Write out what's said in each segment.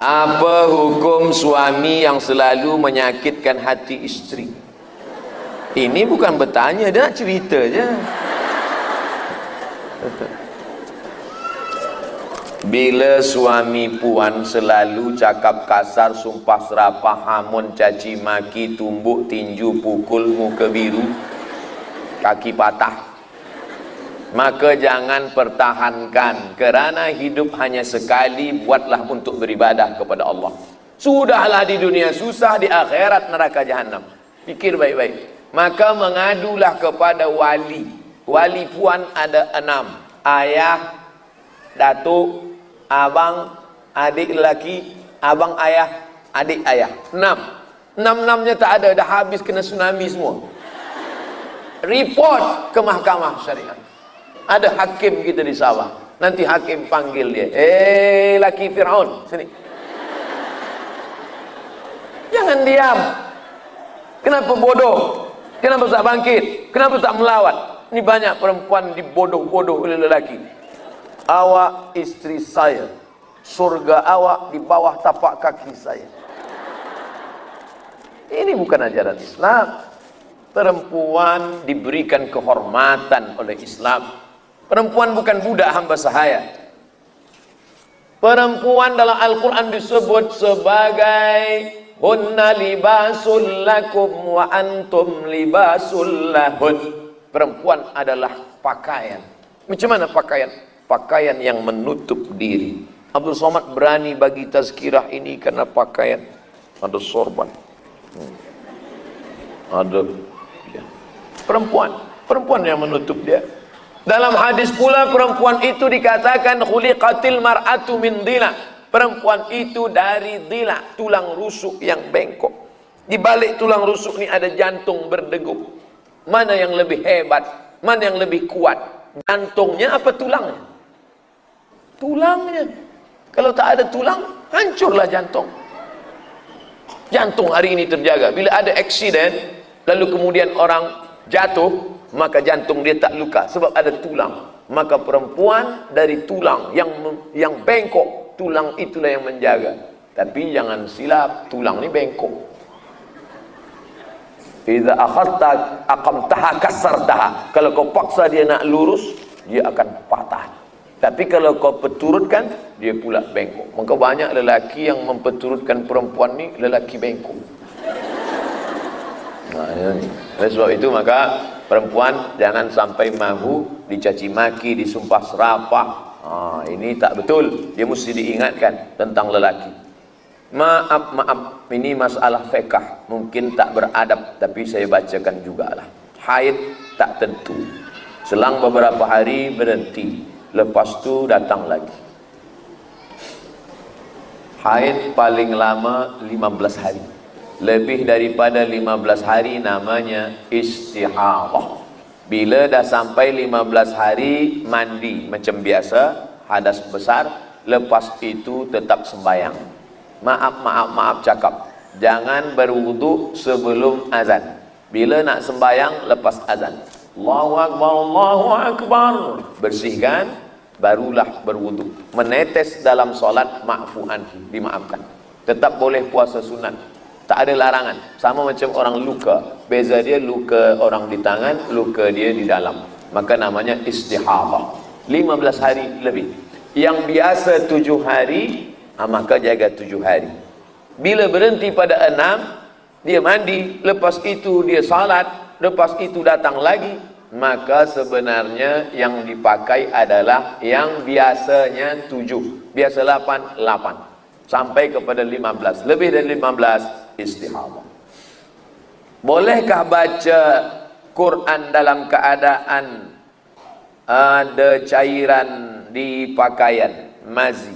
Apa hukum suami yang selalu menyakitkan hati istri? Ini bukan bertanya, dia nak cerita je. Bila suami puan selalu cakap kasar, sumpah serapah, hamun, caci maki, tumbuk tinju, pukul, muka biru, kaki patah, maka jangan pertahankan, kerana hidup hanya sekali. Buatlah untuk beribadah kepada Allah. Sudahlah di dunia susah, di akhirat neraka jahanam. Pikir baik-baik. Maka mengadulah kepada wali. Wali puan ada 6: ayah, datuk, abang, adik lelaki, abang ayah, adik ayah. 6. 6-6-nya tak ada, dah habis kena tsunami semua. Report ke mahkamah syariah. Ada hakim kita di Sabah. Nanti hakim panggil dia, laki Fir'aun, sini. Jangan diam. Kenapa bodoh? Kenapa tak bangkit? Kenapa tak melawat? Ini banyak perempuan dibodoh-bodoh oleh lelaki. Awak istri saya, surga awak di bawah tapak kaki saya. Ini bukan ajaran Islam. Perempuan diberikan kehormatan oleh Islam. Perempuan bukan budak hamba sahaya. Perempuan dalam Al-Quran disebut sebagai hunna libasul lakum wa antum libasul lahun. Perempuan adalah pakaian. Macam mana pakaian? Pakaian yang menutup diri. Abdul Somad berani bagi tazkirah ini karena pakaian. Ada sorban, ada ya. Perempuan yang menutup dia. Dalam hadis pula perempuan itu dikatakan khuliqatil mar'atu min dhila. Perempuan itu dari dhila, tulang rusuk yang bengkok. Di balik tulang rusuk ini ada jantung berdegup. Mana yang lebih hebat? Mana yang lebih kuat? Jantungnya apa tulangnya? Tulangnya. Kalau tak ada tulang, hancurlah jantung. Jantung hari ini terjaga. Bila ada aksiden, lalu kemudian orang jatuh, maka jantung dia tak luka sebab ada tulang. Maka perempuan dari tulang yang bengkok, tulang itulah yang menjaga. Tapi jangan silap, tulang ni bengkok. Idza akhadta aqamtaha kasartaha. Kalau kau paksa dia nak lurus, dia akan patah. Tapi kalau kau peturutkan, dia pula bengkok. Maka banyak lelaki yang mempeturutkan perempuan ni lelaki bengkok. Oleh sebab itu maka perempuan jangan sampai mahu dicaci maki, disumpah serapah. Ini tak betul. Dia mesti diingatkan tentang lelaki. Maaf, ini masalah fiqh, mungkin tak beradab, tapi saya bacakan jugalah. Haid tak tentu. Selang beberapa hari berhenti, lepas tu datang lagi. Haid paling lama 15 hari. Lebih daripada 15 hari namanya istihadah. Bila dah sampai 15 hari mandi macam biasa, hadas besar, lepas itu tetap sembahyang. Maaf cakap, jangan berwudu sebelum azan. Bila nak sembahyang lepas azan, Allahu Akbar, Allahu Akbar, bersihkan, barulah berwudu. Menetes dalam solat ma'fu'an, dimaafkan. Tetap boleh puasa sunat. Tak ada larangan. Sama macam orang luka. Beza dia luka orang di tangan, luka dia di dalam. Maka namanya istihadah. 15 hari lebih. Yang biasa 7 hari, maka jaga 7 hari. Bila berhenti pada 6, dia mandi, lepas itu dia salat, lepas itu datang lagi, maka sebenarnya yang dipakai adalah yang biasanya 7, biasa 8 sampai kepada 15. Lebih dari 15 istihadah. Bolehkah baca Quran dalam keadaan ada cairan di pakaian, mazi?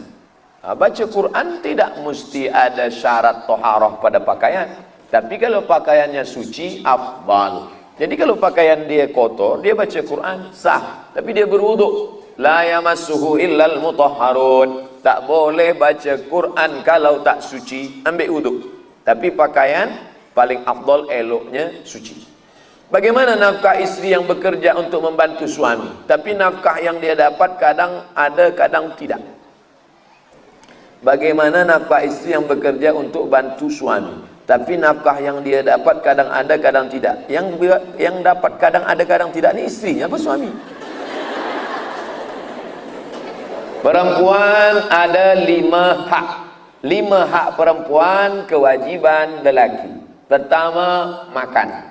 Baca Quran tidak mesti ada syarat taharah pada pakaian. Tapi kalau pakaiannya suci, afdal. Jadi kalau pakaian dia kotor, dia baca Quran, sah. Tapi dia berwuduk. La yamassuhu illal mutahharun. Tak boleh baca Quran kalau tak suci, ambil wuduk. Tapi pakaian paling afdal, eloknya suci. Bagaimana nafkah istri yang bekerja untuk membantu suami, tapi nafkah yang dia dapat kadang ada, kadang tidak. Bagaimana nafkah istri yang bekerja untuk bantu suami, tapi nafkah yang dia dapat kadang ada kadang tidak. Yang dapat kadang ada kadang tidak ni istrinya apa suami? Perempuan ada 5 hak. 5 hak perempuan, kewajiban lelaki. Pertama, makan.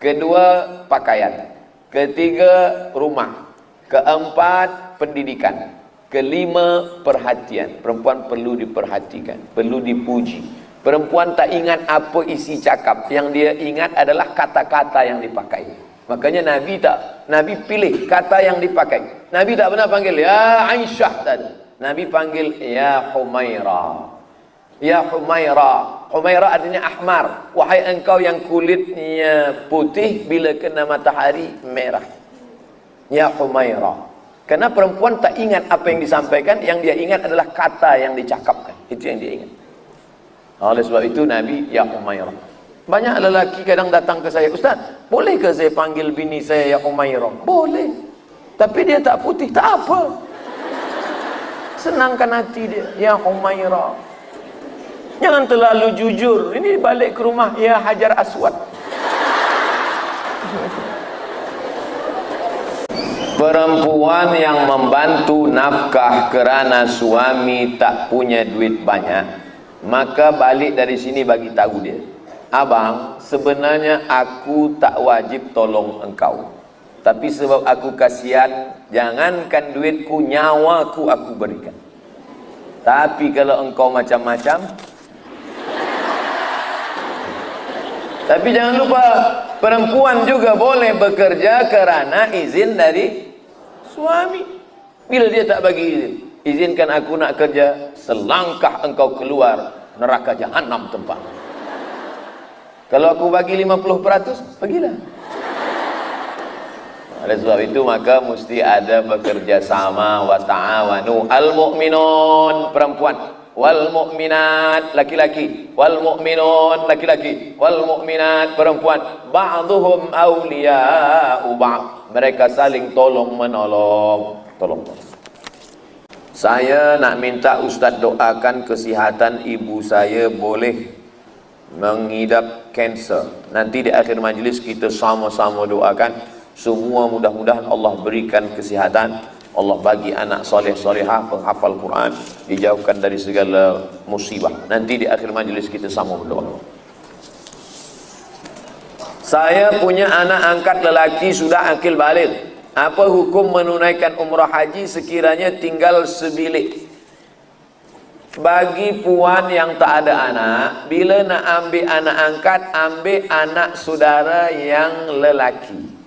Kedua, pakaian. Ketiga, rumah. Keempat, pendidikan. Kelima, perhatian. Perempuan perlu diperhatikan, perlu dipuji. Perempuan tak ingat apa isi cakap, yang dia ingat adalah kata-kata yang dipakai. Makanya Nabi pilih kata yang dipakai. Nabi tak pernah panggil ya Aisyah tadi. Nabi panggil ya Humaira. Ya Humaira. Humaira artinya ahmar. Wahai engkau yang kulitnya putih bila kena matahari merah. Ya Humaira. Karena perempuan tak ingat apa yang disampaikan, yang dia ingat adalah kata yang dicakapkan. Itu yang dia ingat. Oleh sebab itu Nabi ya Humaira. Banyak lelaki kadang datang ke saya, Ustaz, boleh ke saya panggil bini saya ya Humaira? Boleh. Tapi dia tak putih, tak apa. Senangkan hati dia, ya Humaira. Jangan terlalu jujur. Ini balik ke rumah, ya Hajar Aswad. Perempuan yang membantu nafkah kerana suami tak punya duit banyak, maka balik dari sini bagi tahu dia, abang, sebenarnya aku tak wajib tolong engkau, tapi sebab aku kasihan, jangankan duitku, nyawaku aku berikan. Tapi kalau engkau macam-macam, tapi jangan lupa, perempuan juga boleh bekerja kerana izin dari suami. Bila dia tak bagi izin, izinkan aku nak kerja, selangkah engkau keluar neraka jahanam tempat. Kalau aku bagi 50%, pergilah. Oleh sebab itu maka mesti ada bekerja sama. Wa ta'awanu al-mu'minun, perempuan, wal mu'minat, laki-laki, wal mu'minun, laki-laki, wal mu'minat, perempuan, ba'duhum awliya'u ba'd, mereka saling tolong menolong. Tolong. Saya nak minta Ustaz doakan kesihatan ibu saya, boleh mengidap kanser. Nanti di akhir majlis kita sama-sama doakan semua, mudah-mudahan Allah berikan kesihatan, Allah bagi anak soleh-solehah, penghafal Quran, dijauhkan dari segala musibah. Nanti di akhir majlis kita sama berdoa. Saya punya anak angkat lelaki sudah akil baligh. Apa hukum menunaikan umrah haji sekiranya tinggal sebilik? Bagi puan yang tak ada anak, bila nak ambil anak angkat, ambil anak saudara yang lelaki.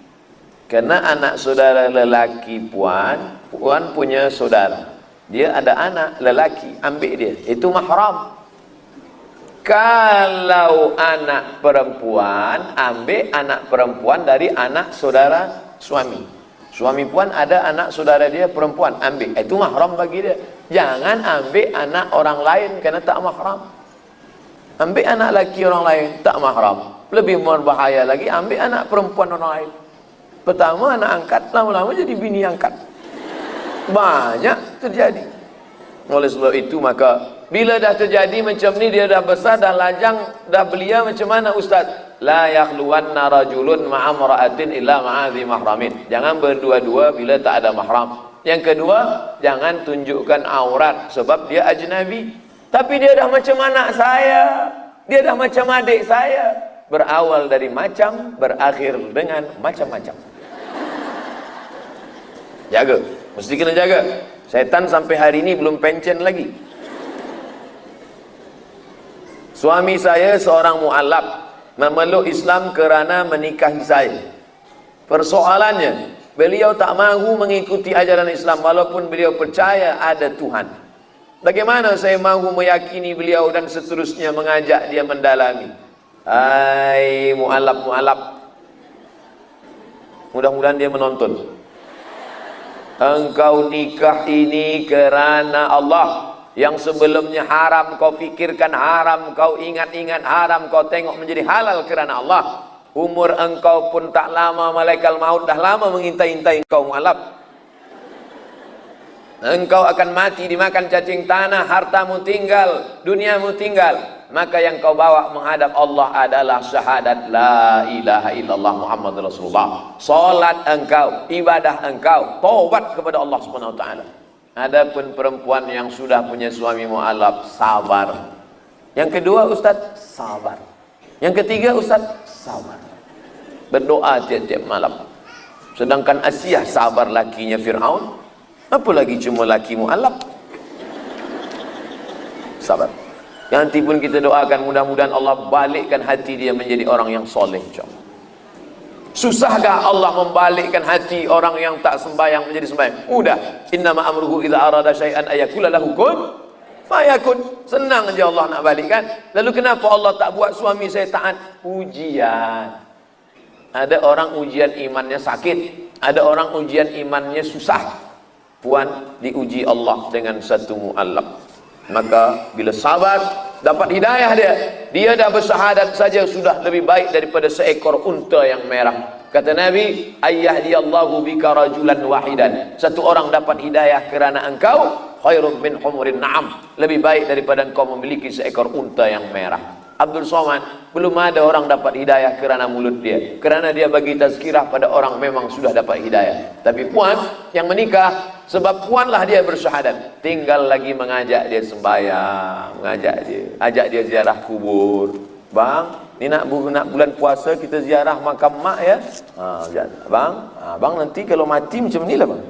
Kerana anak saudara lelaki puan punya saudara, dia ada anak lelaki, ambil dia, itu mahram. Kalau anak perempuan, ambil anak perempuan dari anak saudara suami. Suami puan ada anak saudara dia perempuan, ambil, itu mahram bagi dia. Jangan ambil anak orang lain kerana tak mahram. Ambil anak laki orang lain, tak mahram. Lebih berbahaya lagi, ambil anak perempuan orang lain. Pertama anak angkat, lama-lama jadi bini angkat. Banyak terjadi. Oleh sebab itu maka bila dah terjadi macam ni, dia dah besar, dah lajang, dah belia, macam mana Ustaz? La yakhluwanna rajulun ma'amra'atin illa ma'adhi mahramin. Jangan berdua-dua bila tak ada mahram. Yang kedua, jangan tunjukkan aurat sebab dia ajnabi. Tapi dia dah macam anak saya, dia dah macam adik saya. Berawal dari macam, berakhir dengan macam-macam. Jaga, mesti kena jaga. Setan sampai hari ini belum pencen lagi. Suami saya seorang mu'alaf, memeluk Islam kerana menikahi saya. Persoalannya, beliau tak mahu mengikuti ajaran Islam walaupun beliau percaya ada Tuhan. Bagaimana saya mahu meyakini beliau dan seterusnya mengajak dia mendalami? Hai mu'alaf, mudah-mudahan dia menonton. Engkau nikah ini kerana Allah. Yang sebelumnya haram kau fikirkan haram, kau ingat-ingat haram, kau tengok menjadi halal kerana Allah. Umur engkau pun tak lama, malaikat maut dah lama mengintai-intai engkau mu'alaf. engkau akan mati dimakan cacing tanah, hartamu tinggal, duniamu tinggal, maka yang kau bawa menghadap Allah adalah syahadat la ilaha illallah Muhammad Rasulullah. Salat engkau, ibadah engkau, taubat kepada Allah Subhanahu wa taala. Adapun perempuan yang sudah punya suami mualaf, sabar. Yang kedua Ustaz, sabar. Yang ketiga Ustaz, sabar. Berdoa tiap-tiap malam. Sedangkan Asiyah sabar lakinya Fir'aun, apalagi cuma laki mualaf. Sabar. Nanti pun kita doakan mudah-mudahan Allah balikkan hati dia menjadi orang yang soleh. Susahkah Allah membalikkan hati orang yang tak sembahyang menjadi sembahyang? Mudah. Innama amruhu idza arada syai'an ayakula lahu kun fayakun. Senang aja Allah nak balikkan. Lalu kenapa Allah tak buat suami saya taat? Ujian. Ada orang ujian imannya sakit, ada orang ujian imannya susah. Puan diuji Allah dengan satu mu'allaf. Maka bila sabar dapat hidayah dia dah bersyahadat saja sudah lebih baik daripada seekor unta yang merah. Kata Nabi, ayyahdiyallahu bika rajulan wahidan. Satu orang dapat hidayah kerana engkau, khairum min humurin na'am. Lebih baik daripada engkau memiliki seekor unta yang merah. Abdul Somad, belum ada orang dapat hidayah kerana mulut dia, kerana dia bagi tazkirah pada orang memang sudah dapat hidayah. Tapi puan yang menikah, sebab puanlah dia bersyahadat, tinggal lagi mengajak dia sembahyang, mengajak dia, ajak dia ziarah kubur. Bang, ni nak bulan puasa kita ziarah makam mak ya. Bang, bang nanti kalau mati macam ni lah bang.